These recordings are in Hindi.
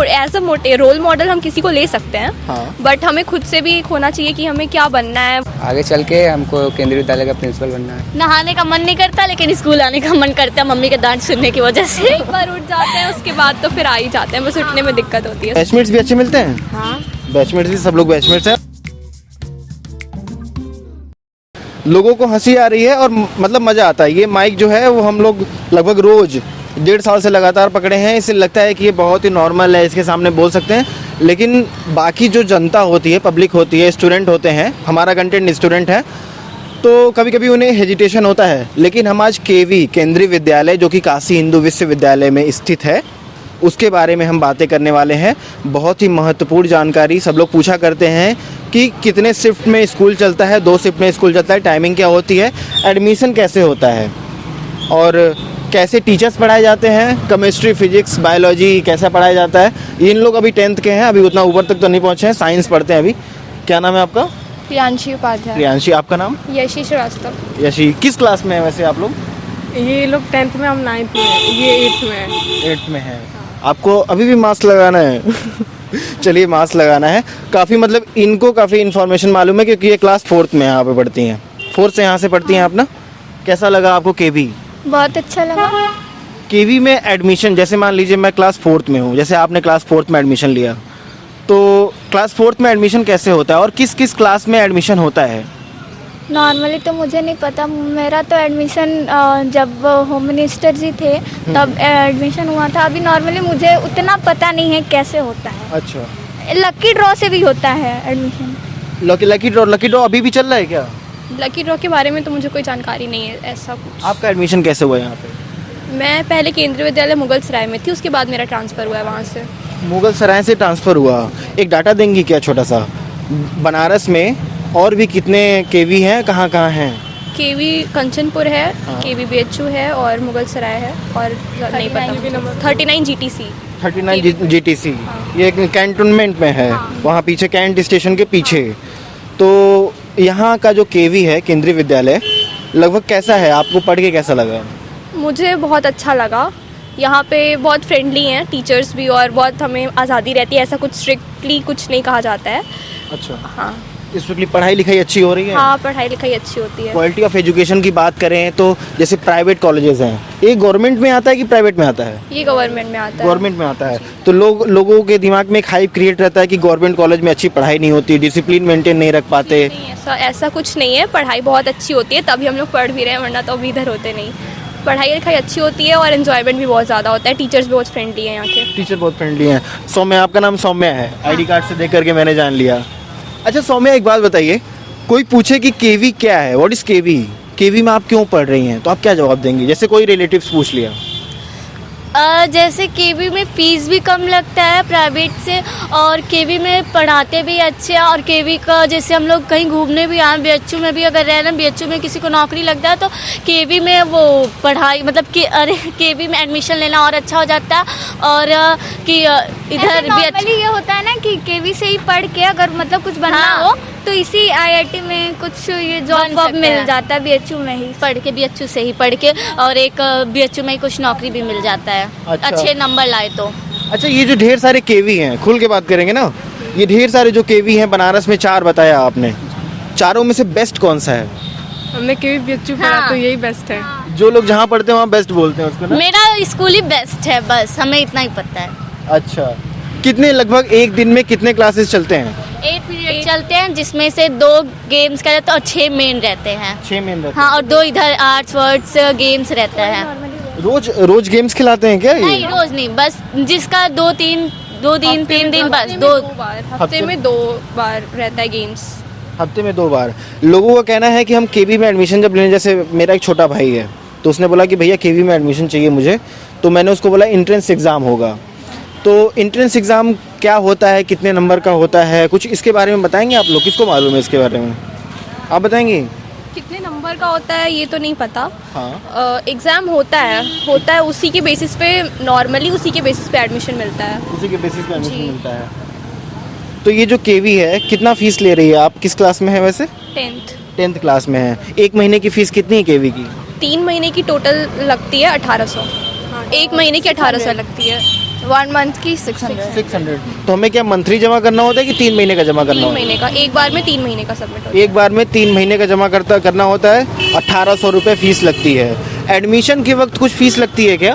एज अ रोल मॉडल हम किसी को ले सकते हैं, हाँ। बट हमें खुद से भी होना चाहिए कि हमें क्या बनना है। आगे चल के हमको केंद्रीय विद्यालय का प्रिंसिपल बनना है। नहाने का मन नहीं करता, लेकिन स्कूल आने का मन करता है मम्मी के डांट सुनने की वजह से। एक बार उठ जाते हैं उसके बाद तो फिर आ ही जाते हैं, बस उठने में दिक्कत होती है। बैचमेट्स भी अच्छे मिलते हैं? हाँ, बैचमेट्स भी, सब लोग बैचमेट्स हैं। लोगों को हंसी आ रही है और मतलब मज़ा आता है। ये माइक जो है वो हम लोग लगभग रोज़ 1.5 साल से लगातार पकड़े हैं। इससे लगता है कि ये बहुत ही नॉर्मल है, इसके सामने बोल सकते हैं। लेकिन बाकी जो जनता होती है, पब्लिक होती है, स्टूडेंट होते हैं, हमारा कंटेंट स्टूडेंट है, तो कभी कभी उन्हें हेजिटेशन होता है। लेकिन हम आज केवी केंद्रीय विद्यालय जो कि काशी हिंदू विश्वविद्यालय में स्थित है, उसके बारे में हम बातें करने वाले हैं। बहुत ही महत्वपूर्ण जानकारी। सब लोग पूछा करते हैं कि कितने शिफ्ट में स्कूल चलता है, 2 शिफ्ट में स्कूल चलता है, टाइमिंग क्या होती है, एडमिशन कैसे होता है और कैसे टीचर्स पढ़ाए जाते हैं, केमिस्ट्री, फिजिक्स, बायोलॉजी कैसा पढ़ाया जाता है। इन लोग अभी 10th के हैं, अभी उतना ऊपर तक तो नहीं पहुँचे हैं, साइंस पढ़ते हैं अभी। क्या नाम है आपका? प्रियांशी उपाध्याय। प्रियांशी, आपका नाम? यशी श्रीवास्तव। यशी, किस क्लास में है वैसे आप लोग? ये लोग 10th में, हम 9th में है, ये 8th में है। 8th में है। आपको अभी भी मास्क लगाना है? चलिए, मास्क लगाना है। काफ़ी मतलब इनको काफ़ी इन्फॉर्मेशन मालूम है क्योंकि ये क्लास 4th में यहाँ पे पढ़ती हैं। 4th से यहाँ से पढ़ती हैं आप ना। कैसा लगा आपको केवी? बहुत अच्छा लगा। केवी में एडमिशन, जैसे मान लीजिए मैं क्लास 4th में हूँ, जैसे आपने क्लास 4th में एडमिशन लिया, तो क्लास 4th में एडमिशन कैसे होता है और किस किस क्लास में एडमिशन होता है? नॉर्मली तो मुझे नहीं पता। मेरा तो एडमिशन जब होम मिनिस्टर जी थे तब एडमिशन हुआ था। अभी नॉर्मली मुझे उतना पता नहीं है कैसे होता है। अच्छा, लकी ड्रॉ से भी होता है एडमिशन। लकी ड्रॉ अभी भी चल रहा है क्या? लकी ड्रॉ के बारे में तो मुझे कोई जानकारी नहीं है ऐसा कुछ। आपका एडमिशन कैसे हुआ यहाँ पे? मैं पहले केंद्रीय विद्यालय मुगल सराय में थी, उसके बाद मेरा ट्रांसफ़र हुआ है वहाँ से। मुगल सराय से ट्रांसफ़र हुआ। एक डाटा देंगी क्या छोटा सा? बनारस में और भी कितने केवी हैं, कहाँ कहाँ हैं? केवी कंचनपुर है, हाँ। केवी बीएचयू है और मुगल सराय है और नहीं पता। 39 जीटीसी। 39 जीटीसी, ये कैंटोनमेंट में है, वहाँ पीछे कैंट स्टेशन के पीछे। तो यहाँ का जो केवी है केंद्रीय विद्यालय, लगभग कैसा है? आपको पढ़ के कैसा लगा? मुझे बहुत अच्छा लगा। यहाँ पे बहुत फ्रेंडली हैं टीचर्स भी और बहुत हमें आज़ादी रहती है, ऐसा कुछ स्ट्रिक्टली कुछ नहीं कहा जाता है। अच्छा, हाँ। स्ट्रिक्टली पढ़ाई लिखाई अच्छी हो रही है? हाँ, पढ़ाई लिखाई अच्छी होती है। क्वालिटी ऑफ एजुकेशन की बात करें तो जैसे प्राइवेट कॉलेजेस हैं, ये गवर्नमेंट में आता है कि प्राइवेट में आता है? ये गवर्नमेंट में आता है। गवर्नमेंट में आता है। तो लोगों के दिमाग में एक हाइप क्रिएट रहता है कि गवर्नमेंट कॉलेज में अच्छी पढ़ाई नहीं होती, डिसिप्लिन मेंटेन नहीं रख पाते। नहीं, ऐसा कुछ नहीं है। पढ़ाई बहुत अच्छी होती है, तभी हम लोग पढ़ भी रहे हैं, वरना तो अभी इधर होते नहीं। पढ़ाई लिखाई अच्छी होती है और एंजॉयमेंट भी बहुत ज़्यादा होता है। टीचर्स भी बहुत फ्रेंडली हैं यहाँ के। टीचर बहुत फ्रेंडली हैं। सौम्या, आपका नाम सौम्या है, आईडी कार्ड से देख करके मैंने जान लिया। अच्छा सौम्या, एक बात बताइए, कोई पूछे कि केवी क्या है, व्हाट इज़ केवी, केवी में आप क्यों पढ़ रही हैं, तो आप क्या जवाब देंगी? जैसे कोई रिलेटिव्स पूछ लिया। जैसे केवी में फ़ीस भी कम लगता है प्राइवेट से, और केवी में पढ़ाते भी अच्छे हैं। और केवी का जैसे हम लोग कहीं घूमने भी आए, बीएचयू में भी अगर रहना, बीएचयू में किसी को नौकरी लगता है तो केवी में वो पढ़ाई मतलब कि केवी में एडमिशन लेना और अच्छा हो जाता है। और कि इधर भी अच्छा ये होता है ना कि केवी से ही पढ़ के अगर मतलब कुछ बनना हाँ। हो तो इसी आईआईटी में कुछ ये जॉब मिल जाता है, बीएचयू में ही पढ़ के, बीएचयू से ही पढ़ के, और एक बीएचयू में ही कुछ नौकरी भी मिल जाता है। अच्छा। अच्छे नंबर लाए तो। अच्छा, ये जो ढेर सारे केवी हैं, खुल के बात करेंगे ना, ये ढेर सारे जो केवी हैं बनारस में 4 बताया आपने, चारों में से बेस्ट कौन सा है? हमने केवी बीएचयू पढ़ा तो यही बेस्ट है। जो लोग जहाँ पढ़ते हैं वहाँ बेस्ट बोलते हैं उसको ना? मेरा स्कूल ही बेस्ट है, बस हमें इतना ही पता है। अच्छा, कितने लगभग एक दिन में कितने क्लासेस चलते हैं? 8 पीरियड चलते हैं, जिसमें से 2 गेम्स का रहता है और 6 मेन रहते हैं। 6 मेन रहते हाँ, और 2 इधर आर्ट्स वर्ड्स गेम्स रहता है। हैं। रोज गेम्स खिलाते हैं क्या ये? नहीं, रोज नहीं, बस जिसका 2 दिन 3 दिन बस 2 बार, हफ्ते में 2 बार रहता है गेम्स। हफ्ते में 2 बार। लोगों का कहना है कि हम केवी में एडमिशन जब लेने, जैसे मेरा एक छोटा भाई है तो उसने बोला कि भैया केवी में एडमिशन चाहिए मुझे, तो मैंने उसको बोला एंट्रेंस एग्ज़ाम होगा। तो एंट्रेंस एग्ज़ाम क्या होता है, कितने नंबर का होता है, कुछ इसके बारे में बताएंगे आप लोग? किसको मालूम है इसके बारे में, आप बताएंगे? कितने नंबर का होता है ये तो नहीं पता। हाँ, एग्ज़ाम होता है उसी के बेसिस पे, नॉर्मली उसी के बेसिस पे एडमिशन मिलता है। उसी के बेसिस पे एडमिशन मिलता है। तो ये जो केवी है, कितना फीस ले रही है? आप किस क्लास में है वैसे? 10th क्लास में है। 1 महीने की फ़ीस कितनी है केवी की? 3 महीने की टोटल लगती है 1800। 1 महीने की 1800 लगती है। 1 मंथ की 600। 600। तो हमें क्या मंथली जमा करना होता है कि 3 महीने का जमा करना 3 होता है? महीने का, एक बार में 3 महीने का सबमिट होता है। एक बार में 3 महीने का जमा करना होता है। 1800 रुपये फीस लगती है। एडमिशन के वक्त कुछ फीस लगती है क्या?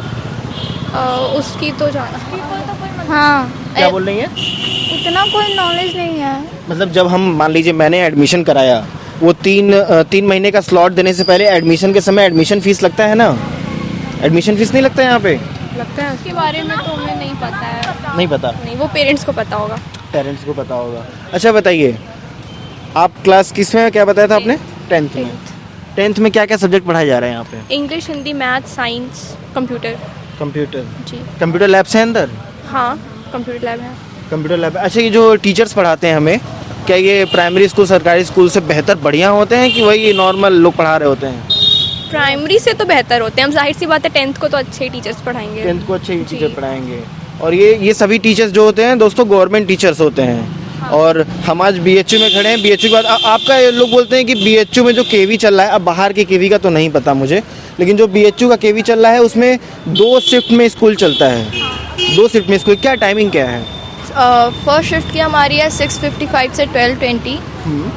उसकी तो जाना, हाँ, क्या बोल रही हैं? उतना कोई नॉलेज नहीं है। मतलब जब हम मान लीजिए मैंने एडमिशन कराया, वो 3 महीने का स्लॉट देने से पहले एडमिशन के समय एडमिशन फीस लगता है ना? एडमिशन फीस नहीं लगता है यहाँ पे? लगता है। उसके बारे में तो हमें नहीं पता है। नहीं पता, नहीं, वो पेरेंट्स को पता होगा। पेरेंट्स को पता होगा। अच्छा बताइए, आप क्लास किस में, क्या बताया था आपने? 10th में। 10th में क्या क्या सब्जेक्ट पढ़ाए जा रहे हैं यहाँ पे? English, Hindi, math, science, computer. Computer. जी कंप्यूटर लैब से अंदर? हाँ, कंप्यूटर लैब है। Computer lab. अच्छा, ये जो टीचर्स पढ़ाते हैं हमें, क्या ये प्राइमरी स्कूल, सरकारी स्कूल से बेहतर बढ़िया होते हैं कि वही नॉर्मल लोग पढ़ा रहे होते हैं? प्राइमरी से तो बेहतर होते हैं। हम जाहिर सी बात है 10th को तो अच्छे ही टीचर्स पढ़ाएंगे। 10th को अच्छे जी। टीचर पढ़ाएंगे। और ये सभी टीचर्स जो होते हैं दोस्तों गवर्नमेंट टीचर्स होते हैं। और हम आज BHU में खड़े हैं। BHU के बाद आपका ये लोग बोलते हैं कि BHU में जो KV चल रहा है, अब बाहर के KV का तो नहीं पता मुझे, लेकिन जो BHU का KV चल रहा है उसमें 2 शिफ्ट में स्कूल चलता है। 2 शिफ्ट में स्कूल, क्या टाइमिंग क्या है? फर्स्ट शिफ्ट की हमारी है 6:55 से 12:20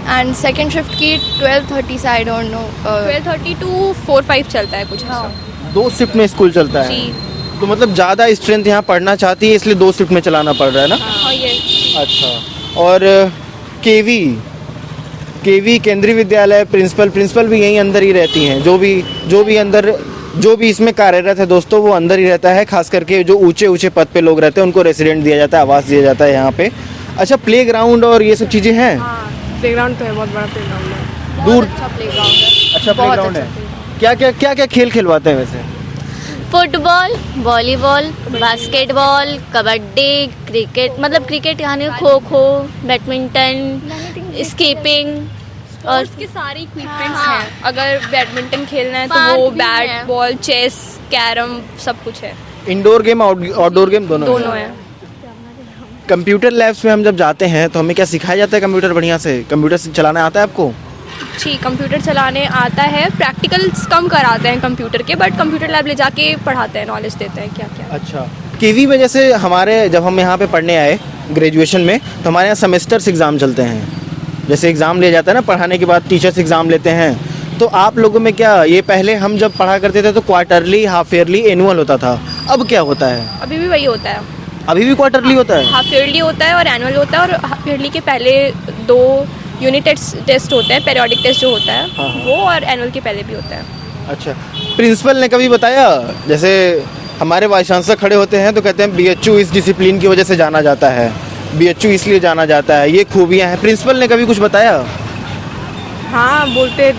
एंड सेकंड शिफ्ट की 12:30 से आई डोंट नो 12:30 to 4-5 चलता है कुछ ऐसा। 2 शिफ्ट में स्कूल चलता है। जी तो मतलब ज़्यादा स्ट्रेंथ यहाँ पढ़ना चाहती है, इसलिए 2 शिफ्ट में चलाना पड़ रहा है ना? हाँ, ये अच्छा। और केवी केंद्रीय विद्यालय प्रिंसिपल भी यहीं अंदर ही रहती हैं। जो भी इसमें कार्यरत है दोस्तों, वो अंदर ही रहता है। खास करके जो ऊंचे पद पे लोग रहते हैं उनको रेसिडेंट दिया जाता है, आवास दिया जाता है यहाँ पे। अच्छा, प्लेग्राउंड और ये सब चीज़ें हैं? हाँ, प्लेग्राउंड तो है, बहुत बड़ा प्लेग्राउंड है। दूर। अच्छा प्लेग्राउंड है। अच्छा बहुत प्लेग्राउंड अच्छा है। क्या खेल खिलवाते हैं वैसे? Football, volleyball, basketball, kabaddi, cricket, मतलब क्रिकेट यानी खो-खो, बैडमिंटन, स्कीपिंग और उसके सारे इक्विपमेंट्स हैं। अगर बैडमिंटन खेलना है तो पार्क वो भी बैट है। बॉल, चेस, कैरम सब कुछ है। इंडोर गेम आउटडोर गेम दोनों है। कंप्यूटर लैब्स में हम जब जाते हैं तो हमें क्या सिखाया जाता है कंप्यूटर बढ़िया से? कंप्यूटर से चलाना आता है आपको? जी, कंप्यूटर चलाने आता है। प्रैक्टिकल्स कम कराते हैं कंप्यूटर के, बट कंप्यूटर लैब ले जाके पढ़ाते हैं, नॉलेज देते हैं क्या क्या। अच्छा। केवी में जैसे जब हम यहाँ पे पढ़ने आए ग्रेजुएशन में, तो हमारे यहाँ सेमेस्टर्स एग्ज़ाम चलते हैं। जैसे एग्ज़ाम लिया जाता है ना पढ़ाने के बाद, टीचर्स एग्ज़ाम लेते हैं। तो आप लोगों में क्या, ये पहले हम जब पढ़ा करते थे तो क्वार्टरली, हाफ ईयरली, एनुअल होता था, अब क्या होता है? अभी भी वही होता है। अभी भी क्वार्टरली होता है? हाफ ईयरली होता है और एनुअल होता है। और हाफ ईयरली के पहले 2 यूनिट टेस्ट होते हैं, पेरियोडिक टेस्ट जो होता है हाँ। वो, और एनुअल के पहले भी होता है। अच्छा। प्रिंसिपल ने कभी बताया, जैसे हमारे वाइस चांसलर खड़े होते हैं तो कहते हैं BHU इस डिसिप्लिन की वजह से जाना जाता है, BHU इसलिए जाना जाता है, ये खूबियाँ हैं, प्रिंसिपल ने कभी कुछ बताया? हाँ, बोलते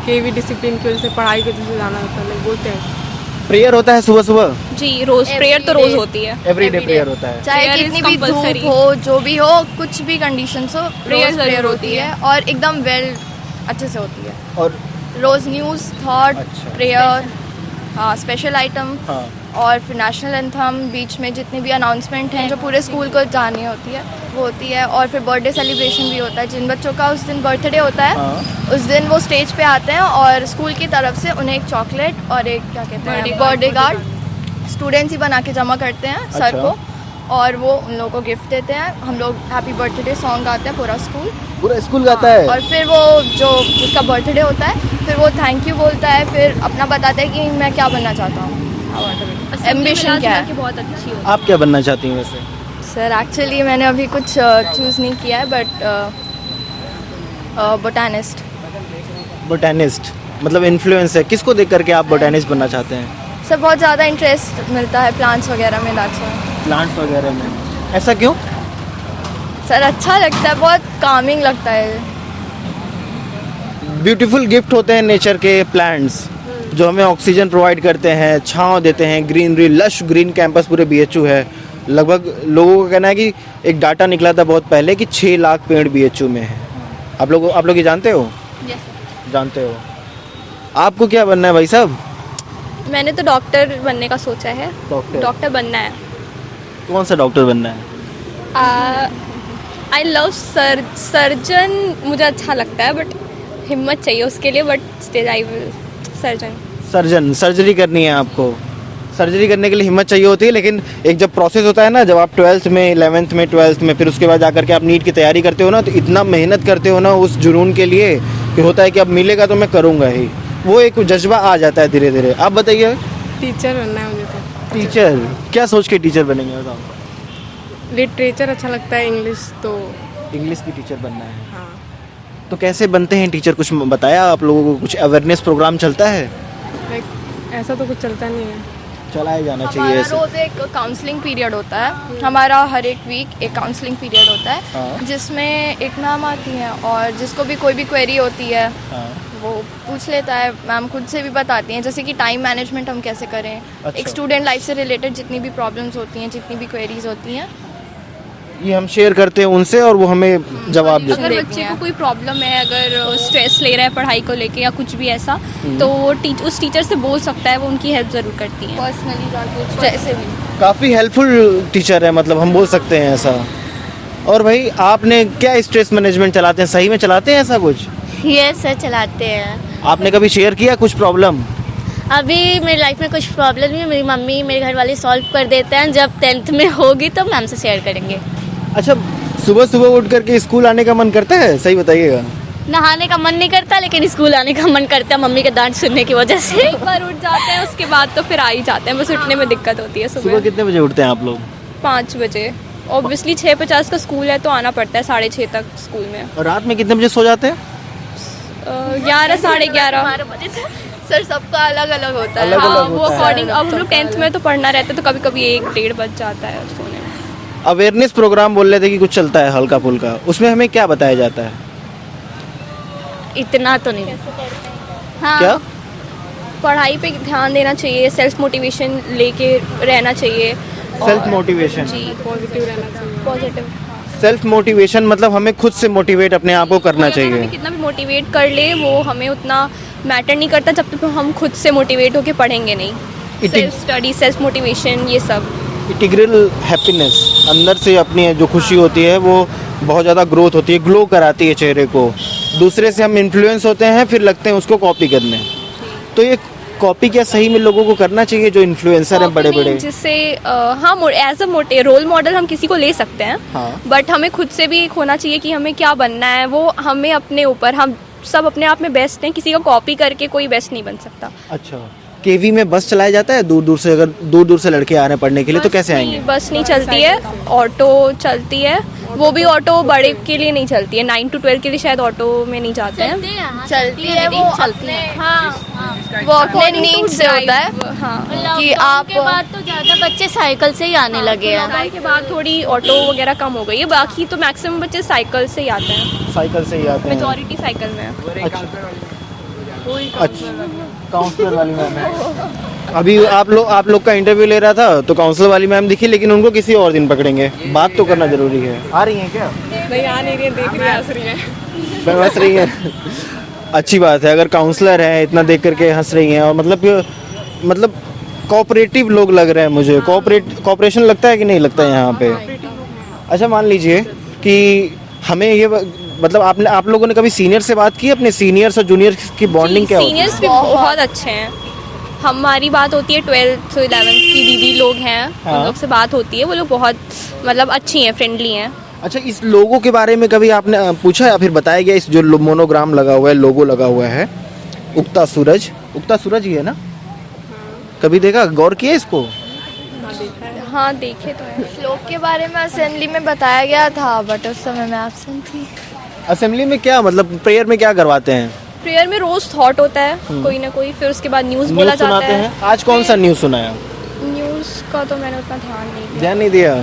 KV डिसिप्लिन की वजह से, पढ़ाई की वजह से जाना होता है, बोलते हैं। प्रेयर होता है सुबह सुबह? जी, रोज प्रेयर तो रोज होती है। एवरीडे प्रेयर होता है। चाहे Prayer is कितनी भी compulsory. धूप हो, जो भी हो, कुछ भी कंडीशंस हो, Prayer रोज जरूर प्रेयर होती होती है। है और एकदम वेल अच्छे से होती है। और रोज न्यूज़, थॉट, अच्छा। प्रेयर, हाँ, स्पेशल आइटम हाँ, और फिर नेशनल एंथम, बीच में जितनी भी अनाउंसमेंट हैं जो पूरे स्कूल को जाननी होती है वो होती है। और फिर बर्थडे सेलिब्रेशन भी होता है। जिन बच्चों का उस दिन बर्थडे होता है, हाँ। उस दिन वो स्टेज पे आते हैं और स्कूल की तरफ से उन्हें एक चॉकलेट और एक क्या कहते हैं Birthday बर्थडे कार्ड स्टूडेंट्स ही बना के जमा करते हैं सर अच्छा। को, और वो उन लोगों को गिफ्ट देते हैं। हम लोग हैप्पी बर्थडे सॉन्ग गाते हैं पूरा स्कूल। पूरा स्कूल गाता है? और फिर वो जिसका बर्थडे होता है, फिर वो थैंक यू बोलता है, फिर अपना बताता है कि मैं क्या बनना चाहता हूँ, एम्बिशन क्या है। बहुत अच्छी होती आप क्या बनना चाहती हैं वैसे? सर एक्चुअली मैंने अभी कुछ चूज़ नहीं किया है, बट बोटानिस्ट। बोटैनिस्ट मतलब इन्फ्लुएंस है, किसको देख करके आप बोटैनिस्ट बनना चाहते हैं? सर बहुत ज़्यादा इंटरेस्ट मिलता है प्लांट्स वगैरह में, दैट्स प्लांट्स वगैरह में। ऐसा क्यों? सर अच्छा लगता है, बहुत कामिंग लगता है। ब्यूटीफुल गिफ्ट होते हैं नेचर के प्लांट्स, जो हमें ऑक्सीजन प्रोवाइड करते हैं, छांव देते हैं, ग्रीनरी, लश ग्रीन कैंपस पूरे BHU है। लगभग लोगों का कहना है कि एक डाटा निकला था बहुत पहले कि 6 लाख पेड़ BHU में है। आप लोग ये जानते हो? जानते हो। आपको क्या बनना है भाई साहब? मैंने तो डॉक्टर बनने का सोचा है। डॉक्टर बनना है। कौन सा डॉक्टर बनना है? आई लव सर्जन, मुझे अच्छा लगता है, बट हिम्मत चाहिए उसके लिए, but still I will surgeon. Surgery करनी है आपको। सर्जरी करने के लिए हिम्मत चाहिए होती है, लेकिन एक जब प्रोसेस होता है ना, जब आप 12th में 11th में 12th में फिर उसके बाद जाकर के आप नीट की तैयारी करते हो ना, तो इतना मेहनत करते हो ना उस जुनून के लिए कि होता है कि अब मिलेगा तो मैं करूँगा ही, वो एक जज्बा आ जाता है धीरे धीरे। आप बताइए। टीचर बनना है मुझे तो। टीचर क्या सोच के टीचर बनेंगे बताओ। लिटरेचर अच्छा लगता है, इंग्लिश तो। इंग्लिश की टीचर बनना है। हाँ। तो कैसे बनते हैं टीचर, कुछ बताया आप लोगों को? कुछ अवेयरनेस प्रोग्राम चलता है? लाइक ऐसा तो कुछ चलता नहीं है। चलाया जाना चाहिए हमारा ऐसे। रोज एक काउंसलिंग पीरियड होता है, हमारा हर एक वीक एक काउंसलिंग पीरियड होता हाँ। है, जिसमें एक मैम आती हैं और जिसको भी कोई भी क्वेरी होती है हाँ। वो पूछ लेता है। मैम खुद से भी बताती हैं, जैसे कि टाइम मैनेजमेंट हम कैसे करें, अच्छा। एक स्टूडेंट लाइफ से रिलेटेड जितनी भी प्रॉब्लम्स होती हैं, जितनी भी क्वेरीज होती हैं, ये हम शेयर करते हैं उनसे और वो हमें जवाब देते हैं। अगर बच्चे को कोई प्रॉब्लम है, अगर स्ट्रेस ले रहा है पढ़ाई को लेके या कुछ भी ऐसा, तो वो उस टीचर से बोल सकता है, वो उनकी हेल्प ज़रूर करती हैं पर्सनली जाके जैसे भी। काफ़ी हेल्पफुल टीचर है, मतलब हम बोल सकते हैं ऐसा। और भाई आपने क्या स्ट्रेस मैनेजमेंट चलाते हैं, सही में चलाते हैं ऐसा कुछ? ये सर चलाते हैं। आपने कभी शेयर किया कुछ प्रॉब्लम? अभी मेरी लाइफ में कुछ प्रॉब्लम नहीं है, मेरी मम्मी मेरे घर वाले सॉल्व कर देते हैं। जब 10th में होगी तो मैम से शेयर करेंगे। अच्छा, सुबह सुबह उठ करके स्कूल आने का मन करता है? सही बताइएगा। नहाने का मन नहीं करता, लेकिन स्कूल आने का मन करता है मम्मी के डांट सुनने की वजह से। एक बार उठ जाते हैं, उसके बाद तो फिर आ ही जाते हैं, बस उठने में दिक्कत होती है। सुबह सुबह कितने बजे उठते हैं आप लोग? 5 बजे। ऑब्वियसली 6:50 का स्कूल है तो आना पड़ता है 6:30 तक स्कूल में। और रात में कितने बजे सो जाते हैं? 11 साढ़े 11। सर सबका अलग अलग होता है। अलग-अलग हाँ, वो होता है। अकॉर्डिंग। अब हम लोग 10th में तो पढ़ना रहता है, तो कभी कभी 1-1:30 बज जाता है सोने में। अवेयरनेस प्रोग्राम बोल रहे थे कि कुछ चलता है हल्का फुल्का, उसमें हमें क्या बताया जाता है? इतना तो नहीं। हाँ, क्या? पढ़ाई पे ध्यान देना चाहिए, सेल्फ मोटिवेशन लेके रहना चाहिए। Self motivation. जी, पॉजिटिव रहना चाहिए। पॉजिटिव। सेल्फ मोटिवेशन मतलब हमें खुद से मोटिवेट अपने आप को करना अगर चाहिए। हमें कितना भी मोटिवेट कर ले, वो हमें उतना मैटर नहीं करता जब तक हम खुद से मोटिवेट होके पढ़ेंगे नहीं। सेल्फ स्टडी, सेल्फ मोटिवेशन, ये सब। इंटीग्रल हैप्पीनेस, अंदर से अपनी जो खुशी होती है वो बहुत ज़्यादा ग्रोथ होती है, ग्लो कराती है चेहरे को। दूसरे से हम इन्फ्लुएंस होते हैं, फिर लगते हैं उसको कॉपी करने। तो ये कॉपी क्या सही में लोगों को करना चाहिए जो इन्फ्लुएंसर हैं बड़े बड़े? जिससे हाँ, एज अ रोल मॉडल हम किसी को ले सकते हैं, हाँ। बट हमें खुद से भी एक होना चाहिए कि हमें क्या बनना है। वो हमें अपने ऊपर, हम सब अपने आप में बेस्ट हैं, किसी का कॉपी करके कोई बेस्ट नहीं बन सकता। अच्छा, केवी में बस चलाया जाता है दूर दूर से? अगर दूर दूर से लड़के आ रहे हैं पढ़ने के लिए तो कैसे आएंगे? बस नहीं चलती है, ऑटो चलती है। वो भी ऑटो बड़े के लिए नहीं चलती है, 9 to 12 के लिए शायद ऑटो में नहीं जाते हैं। चलती है वो अपने, हाँ, वो अपने नीड से होता है हाँ, कि आप के बाद तो ज़्यादा बच्चे साइकिल से ही आने लगे हैं। लॉकडाउन के बाद थोड़ी ऑटो वगैरह कम हो गई है, बाकी तो मैक्सिमम बच्चे साइकिल से ही आते हैं। साइकिल से ही आते हैं? मेजॉरिटी साइकिल में है। अच्छा, काउंसलर वाली मैम है। अभी आप लोग का इंटरव्यू ले रहा था तो काउंसलर वाली मैम दिखी, लेकिन उनको किसी और दिन पकड़ेंगे। बात तो करना जरूरी है। आ रही हैं क्या? नहीं आ नहीं रही है, देख रही है, हंस रही है। हंस रही हैं। अच्छी बात है, अगर काउंसलर है इतना देख करके हंस रही हैं। और मतलब कोऑपरेटिव लोग लग रहे हैं मुझे। कोऑपरेशन लगता है कि नहीं लगता है यहाँ पे? अच्छा, मान लीजिए कि हमें ये मतलब आप लोगों ने कभी सीनियर से बात की? अपने सीनियर्स और जूनियर्स की बॉन्डिंग क्या होती है? सीनियर्स भी बहुत अच्छे हैं। हमारी बात होती है 12th 11th की दीदी लोग हैं, हाँ। उन लोग से बात होती है, वो लोग बहुत मतलब अच्छी हैं, फ्रेंडली हैं। अच्छा, इस लोगों के बारे में कभी आपने पूछा या फिर बताया गया? इस जो मोनोग्राम लगा हुआ है, लोगो लगा हुआ है, उगता सूरज ही है ना? कभी देखा, गौर किया इसको? हाँ, देखे तो है। श्लोक के बारे में असेंबली में बताया गया था, बट उस समय मैं एब्सेंट थी। असेंबली में क्या मतलब प्रेयर में क्या करवाते हैं? प्रेयर में रोज थॉट होता है कोई ना कोई, फिर उसके बाद न्यूज़ बोला न्यूज़ जाता सुनाते है। हैं। आज कौन सा न्यूज़ सुनाया? न्यूज़ का तो मैंने उतना ध्यान नहीं दिया। ध्यान नहीं दिया?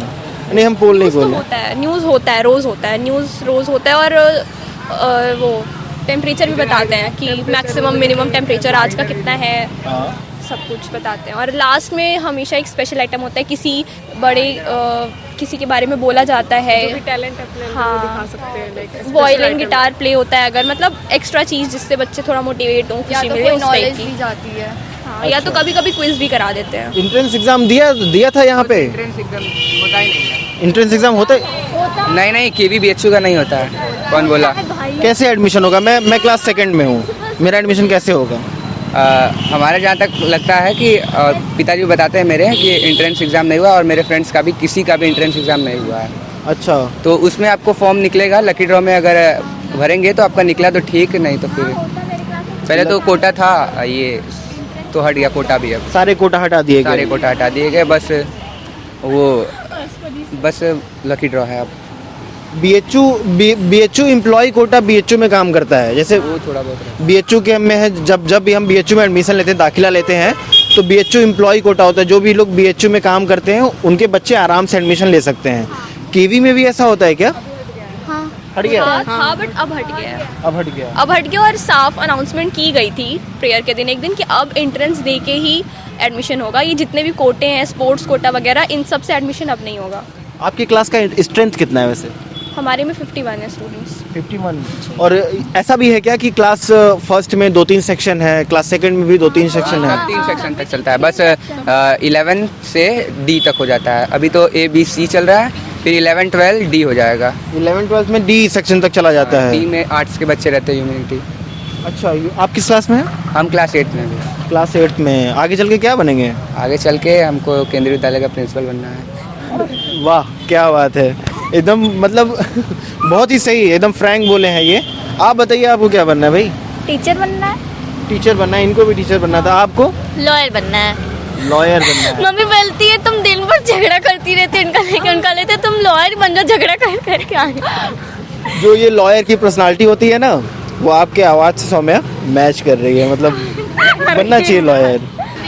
नहीं, हम पोल नहीं न्यूज़ तो बोले। होता है, न्यूज़ होता है, रोज़ होता है, न्यूज़ रोज़ होता है। और वो टेम्परेचर भी बताते हैं कि मैक्सिमम मिनिमम टेम्परेचर आज का कितना है, सब कुछ बताते हैं। और लास्ट में हमेशा एक स्पेशल आइटम होता है, किसी के बारे में बोला जाता है। टैलेंट अपने हाँ। वो दिखा सकते हैं, लाइक वायलिन गिटार प्ले होता है, अगर मतलब एक्स्ट्रा चीज़ जिससे बच्चे थोड़ा मोटिवेट हों, या खुशी तो मिले कोई उस टाइप नॉलेज की। दी जाती है। हाँ, या तो कभी कभी क्विज भी करा देते हैं। एंट्रेंस एग्जाम दिया था यहाँ पे? एंट्रेंस एग्जाम होता ही नहीं है। एंट्रेंस एग्जाम होता है? नहीं, केवी बीएचयू का नहीं होता है। कौन बोला? कैसे एडमिशन होगा? मैं क्लास 2nd में हूँ, मेरा एडमिशन कैसे होगा? हमारा जहाँ तक लगता है कि पिताजी बताते हैं मेरे कि एंट्रेंस एग्ज़ाम नहीं हुआ और मेरे फ्रेंड्स का भी किसी का भी एंट्रेंस एग्ज़ाम नहीं हुआ है। अच्छा, तो उसमें आपको फॉर्म निकलेगा लकी ड्रॉ में, अगर भरेंगे तो आपका निकला तो ठीक, नहीं तो फिर पहले तो कोटा था, ये तो हट गया कोटा भी। अब सारे कोटा हटा दिए सारे गए। कोटा हटा दिए गए, बस लकी ड्रॉ है अब। बीएचयू एम्प्लॉय कोटा बीएचयू में काम करता है, जैसे वो थोड़ा बहुत बीएचयू के में है, जब भी हम बीएचयू में एडमिशन लेते हैं, दाखिला लेते हैं, तो बीएचयू एम्प्लॉय कोटा होता है। जो भी लोग बीएचयू में काम करते हैं उनके बच्चे आराम से एडमिशन ले सकते हैं। केवी में भी ऐसा होता है क्या? हाँ हट गया, था बट अब हट गया है। अब हट गया। अब हट गया और साफ अनाउंसमेंट की गई थी प्रेयर के दिन एक दिन कि अब एंट्रेंस दे के ही एडमिशन होगा। ये जितने भी कोटे हैं, स्पोर्ट्स कोटा वगैरह, इन सब से एडमिशन अब नहीं होगा। आपकी क्लास का स्ट्रेंथ कितना है वैसे? हमारे में 51 है स्टूडेंट्स। 51। और ऐसा भी है क्या कि क्लास फर्स्ट में 2-3 सेक्शन है, क्लास सेकंड में भी 2-3 सेक्शन है? 3 सेक्शन तक चलता है, बस 11 से डी तक हो जाता है। अभी तो ABC चल रहा है, फिर 11, 12 डी हो जाएगा। 11, 12 में डी सेक्शन तक चला जाता है। डी में आर्ट्स के बच्चे रहते हैं, ह्यूमैनिटी। अच्छा, आप किस क्लास में हैं? हम क्लास 8 में भी। क्लास 8 में। आगे चल के क्या बनेंगे? आगे चल के हमको केंद्रीय विद्यालय का प्रिंसिपल बनना है। वाह, क्या बात है, एकदम मतलब बहुत ही सही, एकदम फ्रैंक बोले हैं ये। आप बताइए, आपको क्या बनना है भाई? टीचर बनना है। टीचर बनना है, इनको भी टीचर बनना था। आपको? लॉयर बनना है। लॉयर बनना है। मम्मी बोलती है तुम दिन भर झगड़ा करती रहती है, उनका लेते तुम लॉयर बन जाओ, झगड़ा कर के आगे। जो ये लॉयर की पर्सनालिटी होती है ना, वो आपके आवाज़ से सौम्या मैच कर रही है, मतलब बनना चाहिए लॉयर।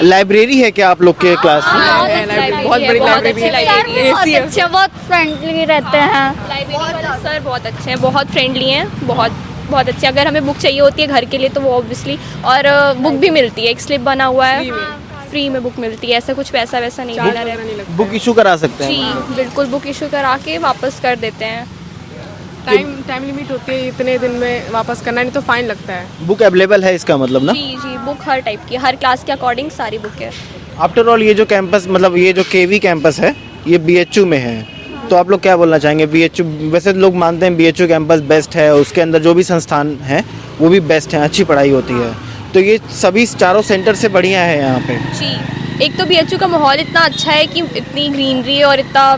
लाइब्रेरी है क्या आप लोग के क्लास में? बहुत बड़ी लाइब्रेरी है। बहुत अच्छे, बहुत फ्रेंडली रहते हैं। लाइब्रेरी वाले सर बहुत अच्छे हैं, बहुत फ्रेंडली हैं, बहुत अच्छे। अगर हमें बुक चाहिए होती है घर के लिए तो वो ऑब्वियसली, और बुक भी मिलती है, एक स्लिप बना हुआ है, फ्री में बुक मिलती है। ऐसा कुछ पैसा वैसा नहीं देना रहता। बुक इशू करा सकते हैं? जी बिल्कुल, बुक इशू करा के वापस कर देते हैं। टाइम लिमिट होती है, इतने दिन में वापस करना, नहीं तो फाइन लगता है। बुक अवेलेबल है इसका मतलब ना? जी, बुक हर टाइप की, हर क्लास के अकॉर्डिंग सारी बुक है। आफ्टर ऑल ये जो कैंपस, मतलब ये जो केवी कैंपस है, ये बीएचयू में है, तो आप लोग क्या बोलना चाहेंगे? बीएचयू, वैसे लोग मानते हैं बीएचयू कैंपस बेस्ट है, उसके अंदर जो भी संस्थान हैं वो भी बेस्ट हैं, अच्छी पढ़ाई होती है, तो ये सभी चारों सेंटर से बढ़िया है यहाँ पे? जी, एक तो बीएचयू का माहौल इतना अच्छा है कि इतनी ग्रीनरी है और इतना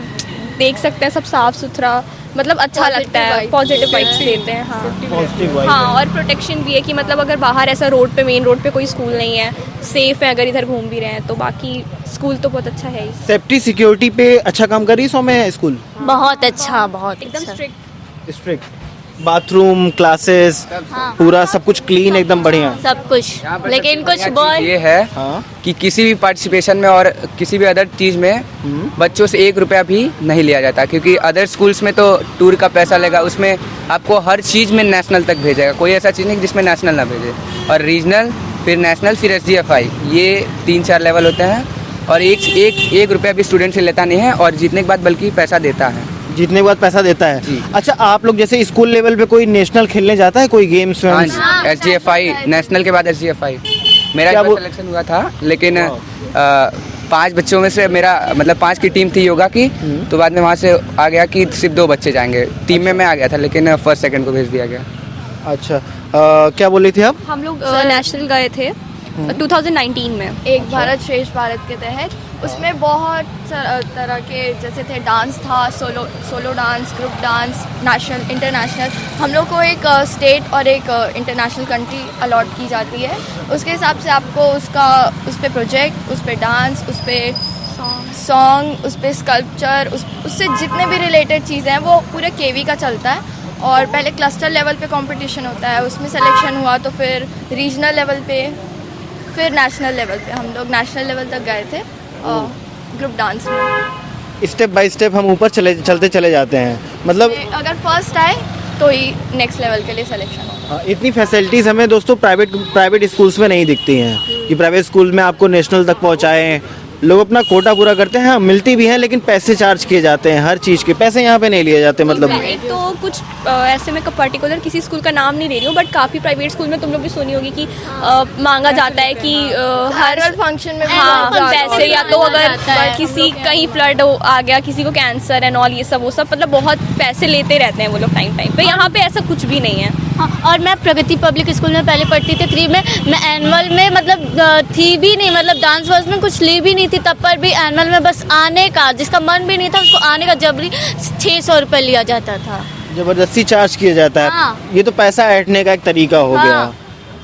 देख सकते हैं, सब साफ सुथरा, मतलब अच्छा लगता है, पॉजिटिव वाइब्स देते हैं। हाँ, पॉजिटिव वाइब। हाँ, और प्रोटेक्शन भी है कि मतलब अगर बाहर ऐसा रोड पे, मेन रोड पे कोई स्कूल नहीं है, सेफ है अगर इधर घूम भी रहे हैं तो। बाकी स्कूल तो बहुत अच्छा है ही। सेफ्टी सिक्योरिटी पे अच्छा काम कर रही है सौम्या स्कूल? बहुत अच्छा, बहुत एकदम अच्छा। स्ट्रिक्ट। बाथरूम, क्लासेस, पूरा सब कुछ क्लीन, एकदम बढ़िया। सब कुछ, लेकिन कुछ बहुत ये है हाँ, कि किसी भी पार्टिसिपेशन में और किसी भी अदर चीज़ में बच्चों से 1 रुपया भी नहीं लिया जाता, क्योंकि अदर स्कूल्स में तो टूर का पैसा लेगा, उसमें आपको हर चीज़ में नेशनल तक भेजेगा, कोई ऐसा चीज़ नहीं जिसमें नेशनल ना भेजे। और रीजनल, फिर नेशनल, फिर SGFI, ये 3-4 लेवल होते हैं, और एक रुपया भी स्टूडेंट से लेता नहीं है, और जीतने के बाद बल्कि पैसा देता है। जीतने के बाद पैसा देता है? जी। अच्छा, आप लोग जैसे स्कूल लेवल पे कोई नेशनल खेलने जाता है, कोई गेम्स में? हाँ जी, SGFI, नेशनल के बाद SGFI मेरा क्या वो सिलेक्शन हुआ था, लेकिन 5 बच्चों में से मेरा मतलब 5 की टीम थी योगा की, तो बाद में वहाँ से आ गया कि सिर्फ 2 बच्चे जाएंगे। टीम में मैं आ गया था, लेकिन फर्स्ट सेकंड को भेज दिया गया। अच्छा, क्या बोल रही थी आप? हम लोग नेशनल गए थे 2019 में। एक भारत श्रेष्ठ भारत के तहत, उसमें बहुत तरह के जैसे थे, डांस था, solo dance, group dance, national, international. हम लोग को एक स्टेट और एक इंटरनेशनल कंट्री अलॉट की जाती है, उसके हिसाब से आपको उस पे प्रोजेक्ट, उस पे डांस, उस पे सॉन्ग, उस पे स्कल्पचर, उससे जितने भी रिलेटेड चीज़ें हैं वो पूरे केवी का चलता है। और पहले क्लस्टर लेवल पे कंपटीशन होता है, उसमें सिलेक्शन हुआ तो फिर रीजनल लेवल पे, फिर नेशनल लेवल पे। हम लोग नेशनल लेवल तक गए थे ग्रुप डांस में। स्टेप बाय स्टेप हम ऊपर चलते चले जाते हैं, मतलब अगर फर्स्ट आए तो ही नेक्स्ट लेवल के लिए सिलेक्शन हो। इतनी फैसिलिटीज़ हमें दोस्तों प्राइवेट स्कूल्स में नहीं दिखती हैं कि प्राइवेट स्कूल में आपको नेशनल तक पहुंचाएं। लोग अपना कोटा पूरा करते हैं, हाँ मिलती भी हैं, लेकिन पैसे चार्ज किए जाते हैं हर चीज़ के, पैसे यहाँ पे नहीं लिए जाते। मतलब एक तो कुछ ऐसे मैं पर्टिकुलर किसी स्कूल का नाम नहीं ले रही हूँ, बट काफ़ी प्राइवेट स्कूल में तुम लोग भी सुनी होगी कि मांगा जाता है कि हर फंक्शन में हाँ पैसे, या तो अगर जाता है। किसी कहीं फ्लड आ गया, किसी को कैंसर एंड ऑल, ये सब वो सब, मतलब बहुत पैसे लेते रहते हैं वो लोग टाइम पे। यहाँ पे ऐसा कुछ भी नहीं है। हाँ, और मैं प्रगति पब्लिक स्कूल में पहले पढ़ती थी 3 में। मैं एनुअल में मतलब थी भी नहीं, मतलब डांस वांस में कुछ ली भी नहीं थी तब पर भी। एनुअल में बस आने का, जिसका मन भी नहीं था उसको आने का जबरी 600 रुपये लिया जाता था। जबरदस्ती चार्ज किया जाता है। हाँ। ये तो पैसा ऐंठने का एक तरीका हो हाँ। गया।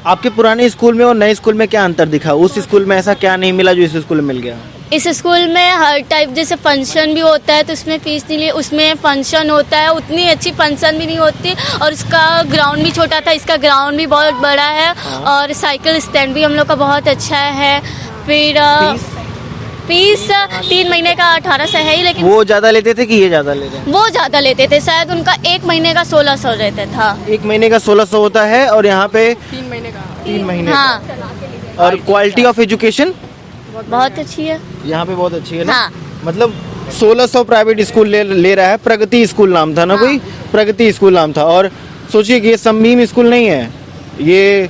आपके पुराने स्कूल में और नए स्कूल में क्या अंतर दिखा? उस स्कूल में ऐसा क्या नहीं मिला जो इस स्कूल में मिल गया? इस स्कूल में हर टाइप, जैसे फंक्शन भी होता है तो उसमें फ़ीस नहीं ली, उसमें फंक्शन होता है उतनी अच्छी फंक्शन भी नहीं होती, और उसका ग्राउंड भी छोटा था, इसका ग्राउंड भी बहुत बड़ा है, और साइकिल स्टैंड भी हम लोग का बहुत अच्छा है। फिर फीस 3 महीने का 1800 है ही, लेकिन वो ज़्यादा लेते थे कि ये ज़्यादा लेते हैं? वो ज़्यादा लेते थे, शायद उनका 1 महीने का 1600 रहता था। 1 महीने का 1600 होता है और यहाँ पे 3 महीने का 3 महीने हाँ, का। और क्वालिटी ऑफ एजुकेशन बहुत अच्छी है। यहाँ पे बहुत अच्छी है ना? हाँ। मतलब 1600 प्राइवेट स्कूल ले रहा है। प्रगति स्कूल नाम था ना? कोई प्रगति स्कूल नाम था। और सोचिए कि ये सममीम स्कूल नहीं है, ये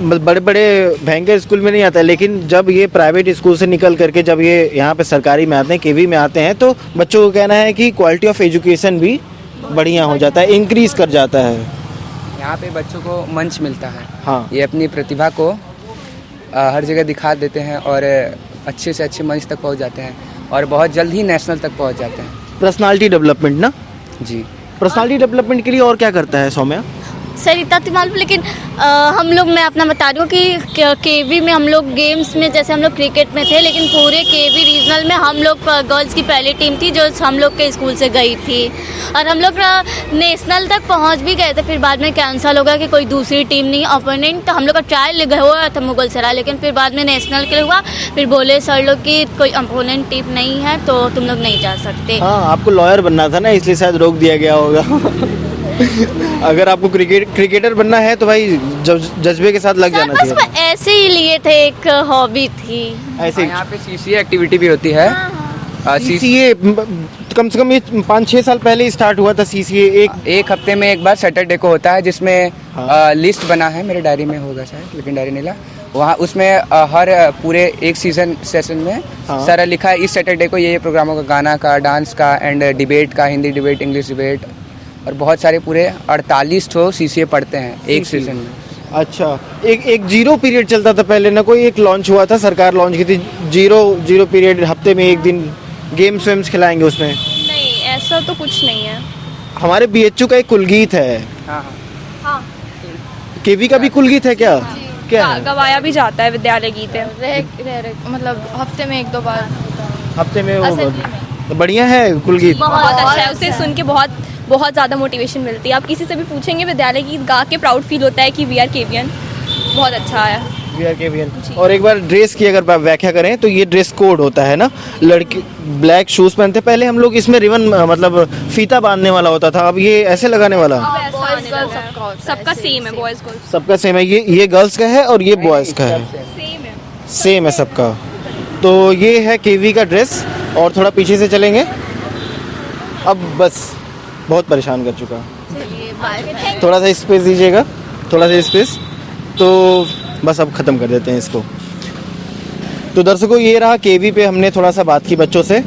बड़े बड़े भयंकर स्कूल में नहीं आता है, लेकिन जब ये प्राइवेट स्कूल से निकल करके जब ये यहाँ पे सरकारी में आते हैं, केवी में आते हैं, तो बच्चों को कहना है कि क्वालिटी ऑफ एजुकेशन भी बढ़िया हो जाता है, इंक्रीज कर जाता है। यहाँ पे बच्चों को मंच मिलता है। हाँ। ये अपनी प्रतिभा को हर जगह दिखा देते हैं और अच्छे से अच्छे मंच तक पहुँच जाते हैं और बहुत जल्द ही नेशनल तक पहुँच जाते हैं। पर्सनालिटी डेवलपमेंट ना? जी। पर्सनालिटी डेवलपमेंट के लिए और क्या करता है सौम्या? सर इतना तो मालूम, लेकिन हम लोग, मैं अपना बता रही हूँ कि केवी में हम लोग गेम्स में, जैसे हम लोग क्रिकेट में थे, लेकिन पूरे केवी रीजनल में हम लोग गर्ल्स की पहली टीम थी जो हम लोग के स्कूल से गई थी, और हम लोग नेशनल तक पहुँच भी गए थे। फिर बाद में कैंसिल हो गया कि कोई दूसरी टीम नहीं, ओपोनेंट, तो हम लोग का ट्रायल हुआ था मुगल सराय, लेकिन फिर बाद में नेशनल के लिए हुआ। फिर बोले सर लोग कि कोई ओपोनेंट टीम नहीं है तो तुम लोग नहीं जा सकते। हाँ, आपको लॉयर बनना था ना, इसलिए शायद रोक दिया गया होगा। अगर आपको क्रिकेटर बनना है तो भाई जज्बे के साथ लग सर जाना बस चाहिए। ऐसे ही लिए थे, एक हॉबी थी। ऐसे ही यहाँ पे सीसीए एक्टिविटी भी होती है। सीसीए कम से कम ये 5-6 साल पहले ही स्टार्ट हुआ था सीसीए। एक हफ्ते में एक बार सैटरडे को होता है, जिसमें हाँ। लिस्ट बना है, मेरे डायरी में होगा शायद, लेकिन डायरी नहीं ला। वहाँ उसमें हर पूरे एक सेशन में हाँ। सारा लिखा है इस सैटरडे को ये प्रोग्राम होगा, गाना का, डांस का एंड डिबेट का, हिंदी डिबेट, इंग्लिश डिबेट, और बहुत सारे पूरे 48 ठो सीसीए पढ़ते हैं एक सेशन में। अच्छा, एक जीरो पीरियड चलता था पहले ना? कोई एक लॉन्च हुआ था, सरकार लॉन्च की थी, जीरो पीरियड, हफ्ते में एक दिन गेम्स वेम्स खिलाएंगे उसमें। नहीं, ऐसा तो कुछ नहीं है। हमारे बीएचयू का एक कुलगीत है। हाँ हाँ, केवी का भी कुलगीत है क्या? क्या है? गवाया भी जाता है विद्यालय गीत है। मतलब हफ्ते में 1-2 बार हफ्ते में असेंबली वो बढ़िया है कुलगीत। बहुत अच्छा है, उसे सुन के बहुत ज़्यादा मोटिवेशन मिलती है। आप किसी से भी पूछेंगे विद्यालय गीत गा के प्राउड फील होता है कि वी आर केवीएन। बहुत अच्छा है। We are KVN. और एक बार ड्रेस की अगर व्याख्या करें तो ये ड्रेस कोड होता है ना, लड़की ब्लैक शूज पहनते, पहले हम लोग इसमें रिबन मतलब फीता बांधने वाला होता था, अब ये ऐसे लगाने वाला? बॉयज गर्ल्स सबका सेम है, बॉयज गर्ल्स सबका सेम है। ये गर्ल्स का है और ये बॉयज़ का है, सेम है। सेम है सबका। तो ये है केवी का ड्रेस। और थोड़ा पीछे से चलेंगे, अब बस बहुत परेशान कर चुका। थोड़ा सा स्पेस दीजिएगा, थोड़ा सा स्पेस, तो बस अब ख़त्म कर देते हैं इसको। तो दर्शकों, ये रहा केवी पे हमने थोड़ा सा बात की बच्चों से।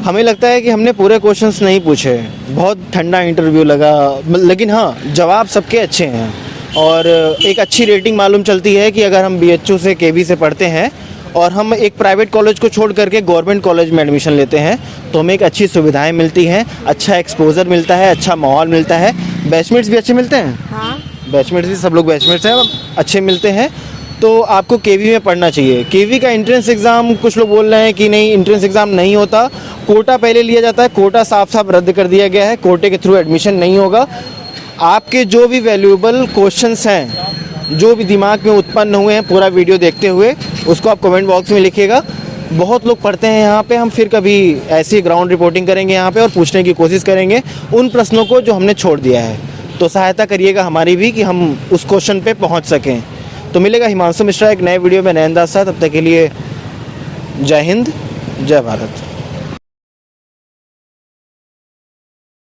हमें लगता है कि हमने पूरे क्वेश्चंस नहीं पूछे, बहुत ठंडा इंटरव्यू लगा, लेकिन हाँ, जवाब सबके अच्छे हैं और एक अच्छी रेटिंग मालूम चलती है कि अगर हम बीएचयू से केवी से पढ़ते हैं और हम एक प्राइवेट कॉलेज को छोड़ करके गवर्नमेंट कॉलेज में एडमिशन लेते हैं तो हमें एक अच्छी सुविधाएं मिलती हैं, अच्छा एक्सपोजर मिलता है, अच्छा माहौल मिलता है, बैचमेट्स भी अच्छे मिलते हैं। हाँ, बैचमेट्स भी, सब लोग बैचमेट्स हैं, अच्छे मिलते हैं। तो आपको केवी में पढ़ना चाहिए। केवी का एंट्रेंस एग्ज़ाम, कुछ लोग बोल रहे हैं कि नहीं एंट्रेंस एग्ज़ाम नहीं होता, कोटा पहले लिया जाता है, कोटा साफ साफ रद्द कर दिया गया है, कोटे के थ्रू एडमिशन नहीं होगा। आपके जो भी वैल्यूएबल क्वेश्चंस हैं, जो भी दिमाग में उत्पन्न हुए हैं पूरा वीडियो देखते हुए, उसको आप कमेंट बॉक्स में लिखिएगा। बहुत लोग पढ़ते हैं यहाँ पे, हम फिर कभी ऐसी ग्राउंड रिपोर्टिंग करेंगे यहाँ पे और पूछने की कोशिश करेंगे उन प्रश्नों को जो हमने छोड़ दिया है। तो सहायता करिएगा हमारी भी कि हम उस क्वेश्चन पे पहुँच सकें। तो मिलेगा हिमांशु मिश्रा एक नए वीडियो में नयनदास साथ। तब तक के लिए जय हिंद, जय भारत।